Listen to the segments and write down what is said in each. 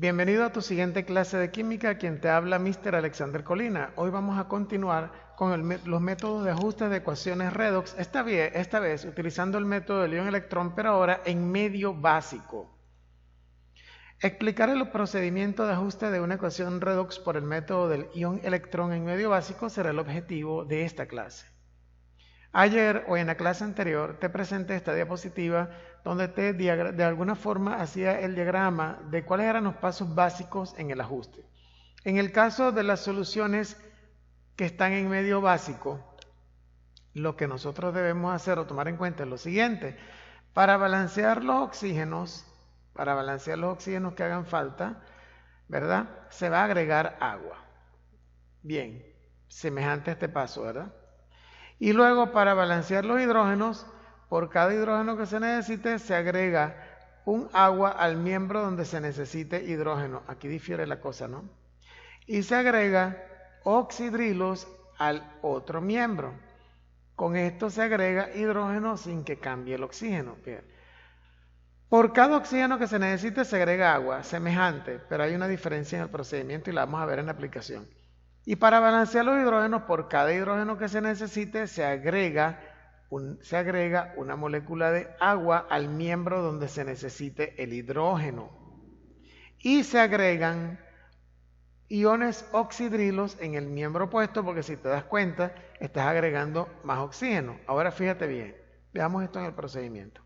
Bienvenido a tu siguiente clase de química, quien te habla Mr. Alexander Colina. Hoy vamos a continuar con los métodos de ajuste de ecuaciones redox, esta vez utilizando el método del ion-electrón, pero ahora en medio básico. Explicar el procedimiento de ajuste de una ecuación redox por el método del ion-electrón en medio básico será el objetivo de esta clase. Ayer o en la clase anterior te presenté esta diapositiva donde de alguna forma hacía el diagrama de cuáles eran los pasos básicos en el ajuste. En el caso de las soluciones que están en medio básico, lo que nosotros debemos hacer o tomar en cuenta es lo siguiente. Para balancear los oxígenos que hagan falta, ¿verdad? Se va a agregar agua. Bien, semejante a este paso, ¿verdad? Y luego para balancear los hidrógenos, por cada hidrógeno que se necesite, se agrega un agua al miembro donde se necesite hidrógeno. Aquí difiere la cosa, ¿no? Y se agrega oxidrilos al otro miembro. Con esto se agrega hidrógeno sin que cambie el oxígeno. Bien. Por cada oxígeno que se necesite se agrega agua, semejante, pero hay una diferencia en el procedimiento y la vamos a ver en la aplicación. Y para balancear los hidrógenos, por cada hidrógeno que se necesite, se agrega una molécula de agua al miembro donde se necesite el hidrógeno. Y se agregan iones oxidrilos en el miembro opuesto, porque si te das cuenta, estás agregando más oxígeno. Ahora fíjate bien, veamos esto en el procedimiento.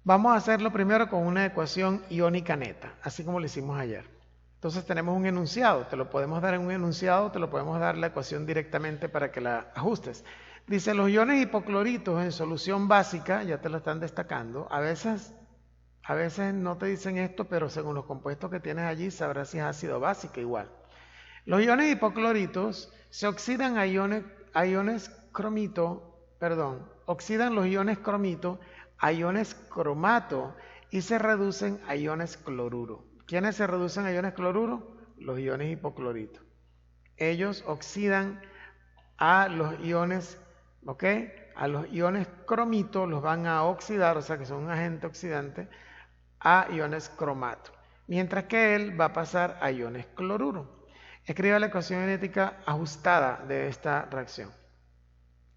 Vamos a hacerlo primero con una ecuación iónica neta, así como lo hicimos ayer. Entonces tenemos un enunciado, te lo podemos dar en un enunciado, te lo podemos dar la ecuación directamente para que la ajustes. Dice, los iones hipocloritos en solución básica, ya te lo están destacando, a veces no te dicen esto, pero según los compuestos que tienes allí sabrás si es ácido básico igual. Los iones hipocloritos se oxidan oxidan los iones cromito a iones cromato y se reducen a iones cloruro. ¿Quiénes se reducen a iones cloruro? Los iones hipocloritos. Ellos oxidan a los iones, ¿ok? A los iones cromito los van a oxidar, o sea que son un agente oxidante, a iones cromato. Mientras que él va a pasar a iones cloruro. Escriba la ecuación cinética ajustada de esta reacción.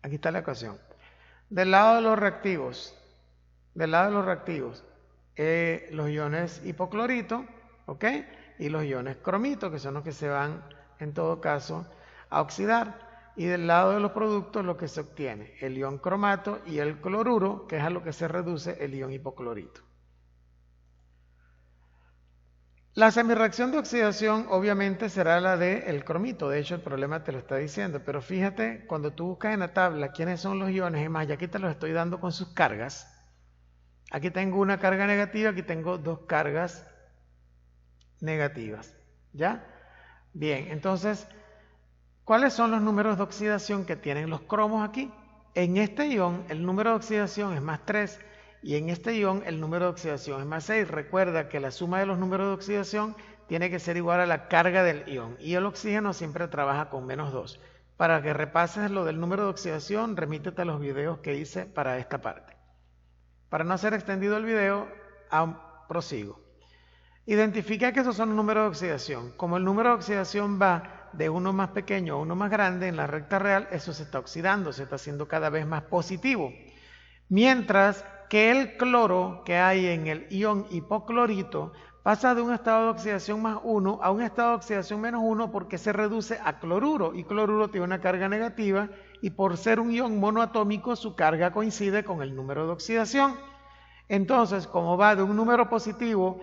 Aquí está la ecuación. Del lado de los reactivos, los iones hipoclorito, ¿ok? Y los iones cromito, que son los que se van, en todo caso, a oxidar. Y del lado de los productos, lo que se obtiene, el ion cromato y el cloruro, que es a lo que se reduce el ion hipoclorito. La semirreacción de oxidación, obviamente, será la del cromito. De hecho, el problema te lo está diciendo. Pero fíjate, cuando tú buscas en la tabla quiénes son los iones, es más, ya aquí te los estoy dando con sus cargas. Aquí tengo una carga negativa, aquí tengo dos cargas negativas, ¿ya? Bien, entonces, ¿cuáles son los números de oxidación que tienen los cromos aquí? En este ion el número de oxidación es más 3 y en este ion el número de oxidación es más 6. Recuerda que la suma de los números de oxidación tiene que ser igual a la carga del ion y el oxígeno siempre trabaja con menos 2. Para que repases lo del número de oxidación, remítete a los videos que hice para esta parte. Para no hacer extendido el video, prosigo. Identifica que esos son números de oxidación. Como el número de oxidación va de uno más pequeño a uno más grande en la recta real, eso se está oxidando, se está haciendo cada vez más positivo. Mientras que el cloro que hay en el ion hipoclorito pasa de un estado de oxidación más 1 a un estado de oxidación menos 1 porque se reduce a cloruro y cloruro tiene una carga negativa y por ser un ion monoatómico su carga coincide con el número de oxidación. Entonces, como va de un número positivo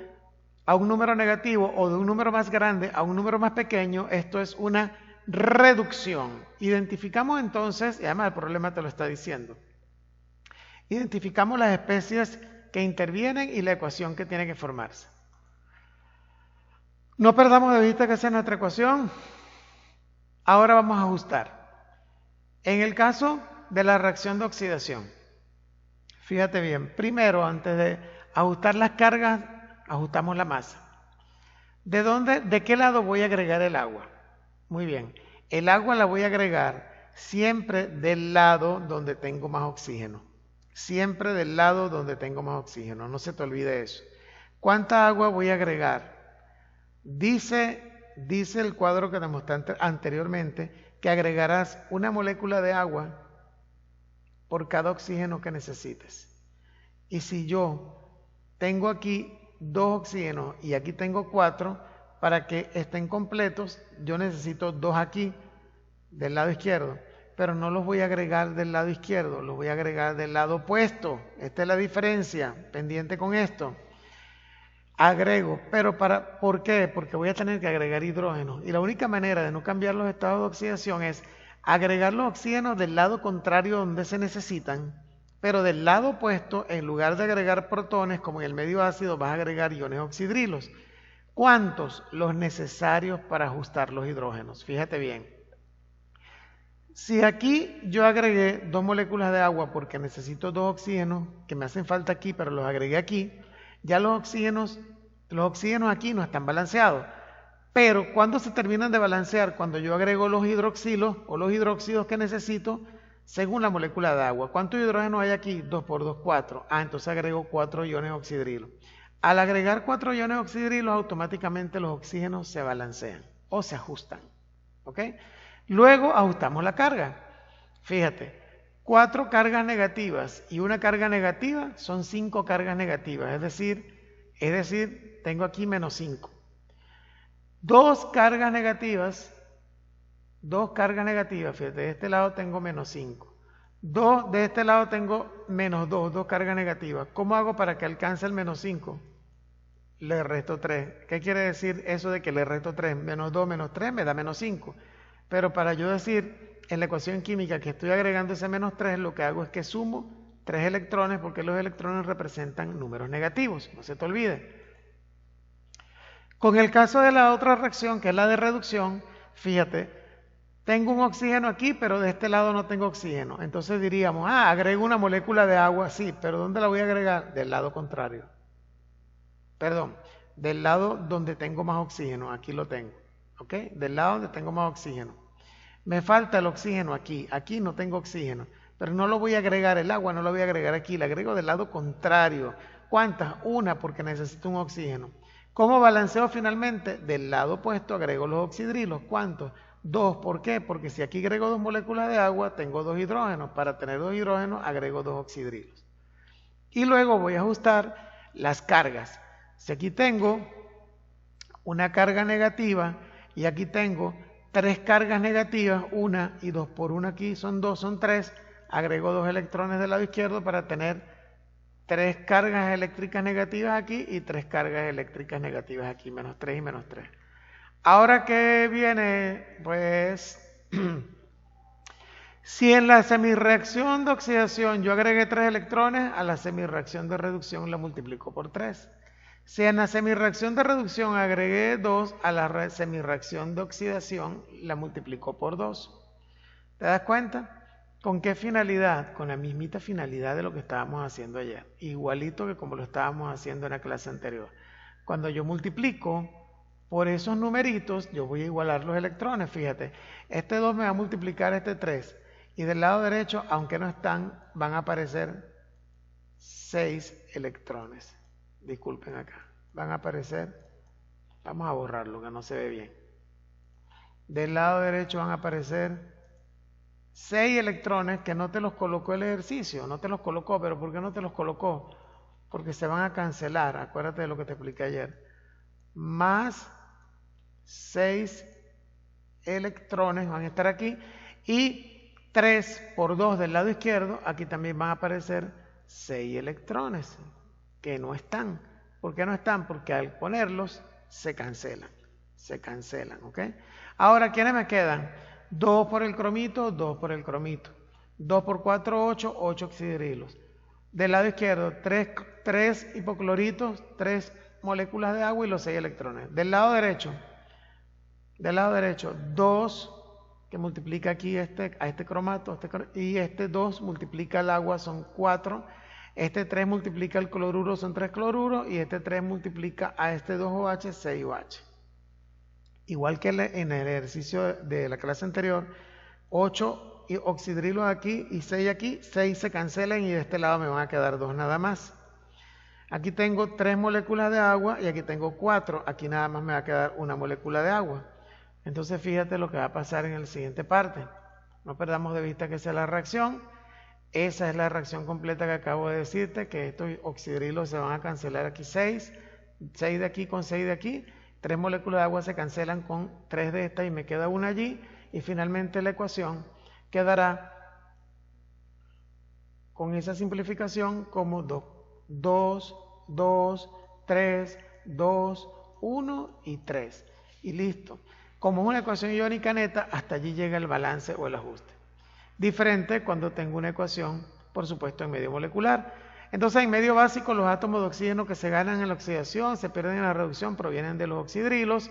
a un número negativo o de un número más grande a un número más pequeño, esto es una reducción. Identificamos entonces, y además el problema te lo está diciendo, identificamos las especies que intervienen y la ecuación que tiene que formarse. No perdamos de vista que esa es nuestra ecuación. Ahora vamos a ajustar. En el caso de la reacción de oxidación, fíjate bien, primero antes de ajustar las cargas, ajustamos la masa. ¿De qué lado voy a agregar el agua? Muy bien, el agua la voy a agregar siempre del lado donde tengo más oxígeno. Siempre del lado donde tengo más oxígeno, no se te olvide eso. ¿Cuánta agua voy a agregar? Dice el cuadro que te mostré anteriormente que agregarás una molécula de agua por cada oxígeno que necesites. Y si yo tengo aquí 2 oxígenos y aquí tengo 4, para que estén completos, yo necesito 2 aquí, del lado izquierdo. Pero no los voy a agregar del lado izquierdo, los voy a agregar del lado opuesto. Esta es la diferencia, pendiente con esto. Agrego, pero ¿por qué? Porque voy a tener que agregar hidrógeno. Y la única manera de no cambiar los estados de oxidación es agregar los oxígenos del lado contrario donde se necesitan, pero del lado opuesto, en lugar de agregar protones, como en el medio ácido, vas a agregar iones oxidrilos. ¿Cuántos? Los necesarios para ajustar los hidrógenos. Fíjate bien. Si aquí yo agregué 2 moléculas de agua porque necesito 2 oxígenos, que me hacen falta aquí, pero los agregué aquí, ya los oxígenos aquí no están balanceados. Pero ¿cuándo se terminan de balancear? Cuando yo agrego los hidroxilos o los hidróxidos que necesito según la molécula de agua. ¿Cuántos hidrógenos hay aquí? 2 por 2, 4. Entonces agrego 4 iones oxidrilos. Al agregar 4 iones oxidrilos, automáticamente los oxígenos se balancean o se ajustan. ¿Ok? Luego ajustamos la carga. Fíjate, 4 cargas negativas y una carga negativa son 5 cargas negativas. Es decir, tengo aquí menos 5. 2 cargas negativas, fíjate, de este lado tengo menos 5. De este lado tengo menos 2 cargas negativas. ¿Cómo hago para que alcance el menos 5? Le resto 3. ¿Qué quiere decir eso de que le resto 3? Menos 2 menos 3 me da menos 5. Pero para yo decir en la ecuación química que estoy agregando ese menos 3, lo que hago es que sumo 3 electrones porque los electrones representan números negativos, no se te olvide. Con el caso de la otra reacción, que es la de reducción, fíjate, tengo un oxígeno aquí, pero de este lado no tengo oxígeno. Entonces diríamos, agrego una molécula de agua, sí, pero ¿dónde la voy a agregar? Del lado contrario. Perdón, del lado donde tengo más oxígeno, aquí lo tengo. ¿Ok? Del lado donde tengo más oxígeno. Me falta el oxígeno aquí no tengo oxígeno, pero no lo voy a agregar, el agua no lo voy a agregar aquí, la agrego del lado contrario. ¿Cuántas? Una, porque necesito un oxígeno. ¿Cómo balanceo finalmente? Del lado opuesto agrego los oxidrilos. ¿Cuántos? 2. ¿Por qué? Porque si aquí agrego 2 moléculas de agua, tengo 2 hidrógenos. Para tener 2 hidrógenos, agrego 2 oxidrilos. Y luego voy a ajustar las cargas. Si aquí tengo una carga negativa y aquí tengo 3 cargas negativas, 1 y 2 por 1 aquí son 2, son 3, agrego 2 electrones del lado izquierdo para tener 3 cargas eléctricas negativas aquí y 3 cargas eléctricas negativas aquí, menos 3 y menos 3. Ahora que viene, pues, si en la semirreacción de oxidación yo agregué 3 electrones, a la semirreacción de reducción la multiplico por 3. Si en la semirreacción de reducción agregué 2, a la semirreacción de oxidación la multiplico por 2. ¿Te das cuenta? ¿Con qué finalidad? Con la mismita finalidad de lo que estábamos haciendo ayer. Igualito que como lo estábamos haciendo en la clase anterior. Cuando yo multiplico por esos numeritos, yo voy a igualar los electrones. Fíjate, este 2 me va a multiplicar este 3. Y del lado derecho, aunque no están, van a aparecer 6 electrones. Disculpen acá. Van a aparecer, vamos a borrarlo que no se ve bien. Del lado derecho van a aparecer 6 electrones que no te los colocó el ejercicio, no te los colocó, pero ¿por qué no te los colocó? Porque se van a cancelar, acuérdate de lo que te expliqué ayer. Más 6 electrones van a estar aquí y 3 por 2 del lado izquierdo, aquí también van a aparecer 6 electrones que no están. ¿Por qué no están? Porque al ponerlos se cancelan, ¿ok? Ahora, ¿quiénes me quedan? 2 por el cromito, 2 por el cromito. 2 por 4, 8, 8 oxidrilos. Del lado izquierdo, 3 hipocloritos, 3 moléculas de agua y los 6 electrones. Del lado derecho, 2 que multiplica aquí a este cromato, y este 2 multiplica el agua, son 4. Este 3 multiplica el cloruro, son 3 cloruros, y este 3 multiplica a este 2OH, 6OH. Igual que en el ejercicio de la clase anterior, 8 oxidrilos aquí y 6 aquí, 6 se cancelan y de este lado me van a quedar 2 nada más. Aquí tengo 3 moléculas de agua y aquí tengo 4. Aquí nada más me va a quedar una molécula de agua. Entonces fíjate lo que va a pasar en la siguiente parte. No perdamos de vista que esa es la reacción. Esa es la reacción completa que acabo de decirte, que estos oxidrilos se van a cancelar aquí 6 de aquí con 6 de aquí. 3 moléculas de agua se cancelan con 3 de estas y me queda una allí. Y finalmente la ecuación quedará con esa simplificación como 2, 2, 3, 2, 1 y 3. Y listo. Como es una ecuación iónica neta, hasta allí llega el balance o el ajuste. Diferente cuando tengo una ecuación, por supuesto, en medio molecular. Entonces, en medio básico, los átomos de oxígeno que se ganan en la oxidación, se pierden en la reducción, provienen de los oxidrilos,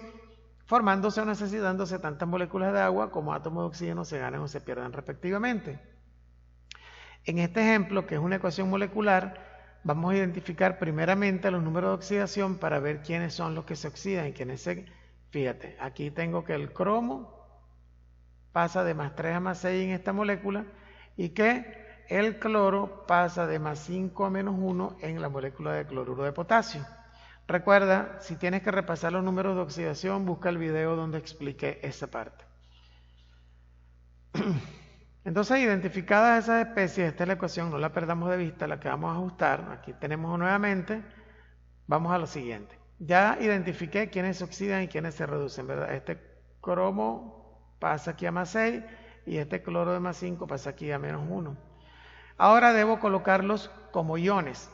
formándose o necesitándose tantas moléculas de agua como átomos de oxígeno se ganan o se pierden respectivamente. En este ejemplo, que es una ecuación molecular, vamos a identificar primeramente los números de oxidación para ver quiénes son los que se oxidan y quiénes se... Fíjate, aquí tengo que el cromo pasa de +3 a +6 en esta molécula y que el cloro pasa de +5 a -1 en la molécula de cloruro de potasio. Recuerda, si tienes que repasar los números de oxidación, busca el video donde expliqué esa parte. Entonces, identificadas esas especies, esta es la ecuación, no la perdamos de vista, la que vamos a ajustar. Aquí tenemos nuevamente, vamos a lo siguiente. Ya identifiqué quiénes se oxidan y quiénes se reducen, ¿verdad? Este cromo pasa aquí a +6 y este cloro de +5 pasa aquí a -1. Ahora debo colocarlos como iones.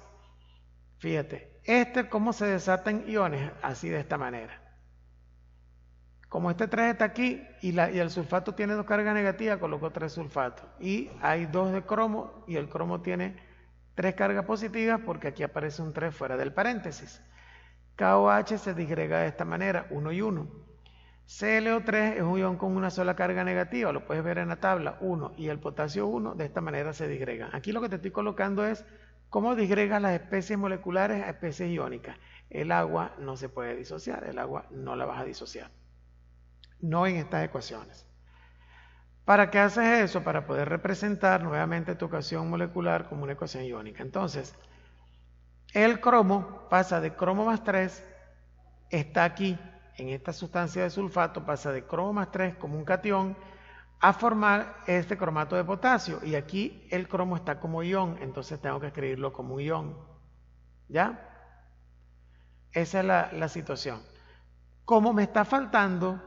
Fíjate, ¿cómo se desatan iones? Así de esta manera. Como este 3 está aquí y el sulfato tiene 2 cargas negativas, coloco 3 sulfatos. Y hay 2 de cromo y el cromo tiene 3 cargas positivas porque aquí aparece un 3 fuera del paréntesis. KOH se disgrega de esta manera, 1 y 1. ClO3 es un ion con una sola carga negativa, lo puedes ver en la tabla, 1, y el potasio 1, de esta manera se disgregan. Aquí lo que te estoy colocando es cómo disgregas las especies moleculares a especies iónicas. El agua no se puede disociar, el agua no la vas a disociar. No en estas ecuaciones. ¿Para qué haces eso? Para poder representar nuevamente tu ecuación molecular como una ecuación iónica. Entonces, el cromo pasa de cromo +3, está aquí, en esta sustancia de sulfato, pasa de cromo +3 como un catión a formar este cromato de potasio. Y aquí el cromo está como ion, entonces tengo que escribirlo como un ion. ¿Ya? Esa es la situación. Como me están faltando,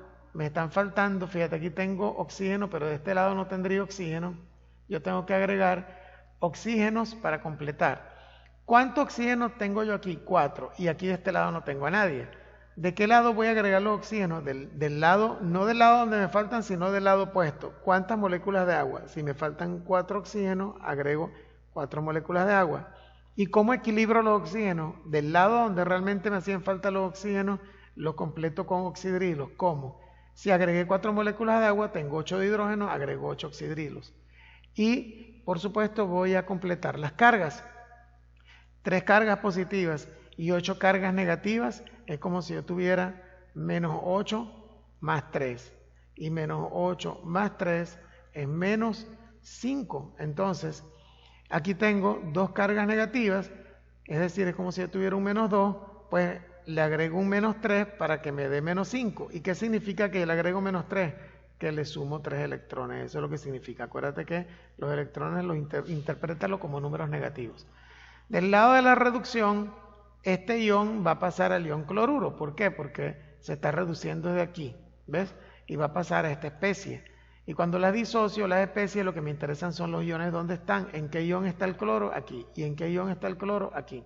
fíjate, aquí tengo oxígeno, pero de este lado no tendría oxígeno. Yo tengo que agregar oxígenos para completar. ¿Cuánto oxígeno tengo yo aquí? 4. Y aquí de este lado no tengo a nadie. ¿De qué lado voy a agregar los oxígenos? Del lado, no del lado donde me faltan, sino del lado opuesto. ¿Cuántas moléculas de agua? Si me faltan 4 oxígenos, agrego 4 moléculas de agua. ¿Y cómo equilibro los oxígenos? Del lado donde realmente me hacían falta los oxígenos, lo completo con oxidrilos. ¿Cómo? Si agregué 4 moléculas de agua, tengo 8 de hidrógeno, agrego 8 oxidrilos. Y, por supuesto, voy a completar las cargas. 3 cargas positivas y 8 cargas negativas, es como si yo tuviera -8 más 3. Y -8 más 3 es -5. Entonces, aquí tengo 2 cargas negativas, es decir, es como si yo tuviera un -2, pues le agrego un -3 para que me dé -5. ¿Y qué significa que le agrego -3? Que le sumo 3 electrones. Eso es lo que significa. Acuérdate que los electrones los interprétalo como números negativos. Del lado de la reducción, este ion va a pasar al ion cloruro. ¿Por qué? Porque se está reduciendo desde aquí, ¿ves? Y va a pasar a esta especie. Y cuando las disocio, las especies, lo que me interesan son los iones, ¿dónde están? ¿En qué ion está el cloro? Aquí. ¿Y en qué ion está el cloro? Aquí.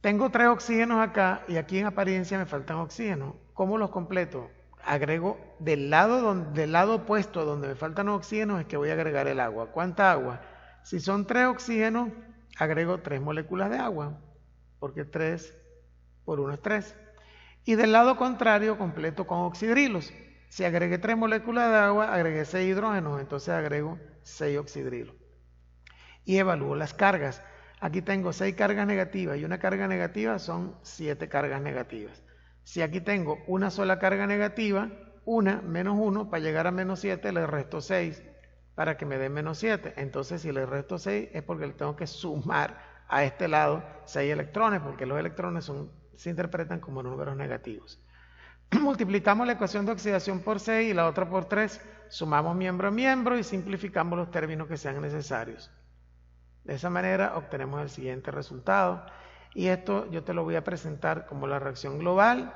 Tengo 3 oxígenos acá y aquí en apariencia me faltan oxígenos. ¿Cómo los completo? Agrego del lado opuesto donde me faltan oxígenos es que voy a agregar el agua. ¿Cuánta agua? Si son 3 oxígenos, agrego 3 moléculas de agua, porque 3 por 1 es 3. Y del lado contrario completo con oxidrilos. Si agregué 3 moléculas de agua, agregué 6 hidrógenos, entonces agrego 6 oxidrilos. Y evalúo las cargas. Aquí tengo 6 cargas negativas y una carga negativa son 7 cargas negativas. Si aquí tengo una sola carga negativa, una menos 1, para llegar a -7 le resto 6 para que me dé -7. Entonces si le resto 6 es porque le tengo que sumar a este lado 6 electrones, porque los electrones se interpretan como números negativos. Multiplicamos la ecuación de oxidación por 6 y la otra por 3, sumamos miembro a miembro y simplificamos los términos que sean necesarios. De esa manera obtenemos el siguiente resultado, y esto yo te lo voy a presentar como la reacción global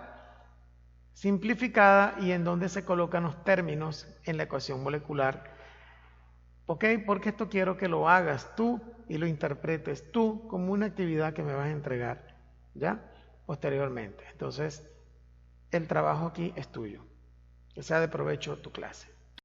simplificada y en donde se colocan los términos en la ecuación molecular. ¿Ok? Porque esto quiero que lo hagas tú y lo interpretes tú como una actividad que me vas a entregar, ¿ya? Posteriormente. Entonces, el trabajo aquí es tuyo. Que sea de provecho tu clase.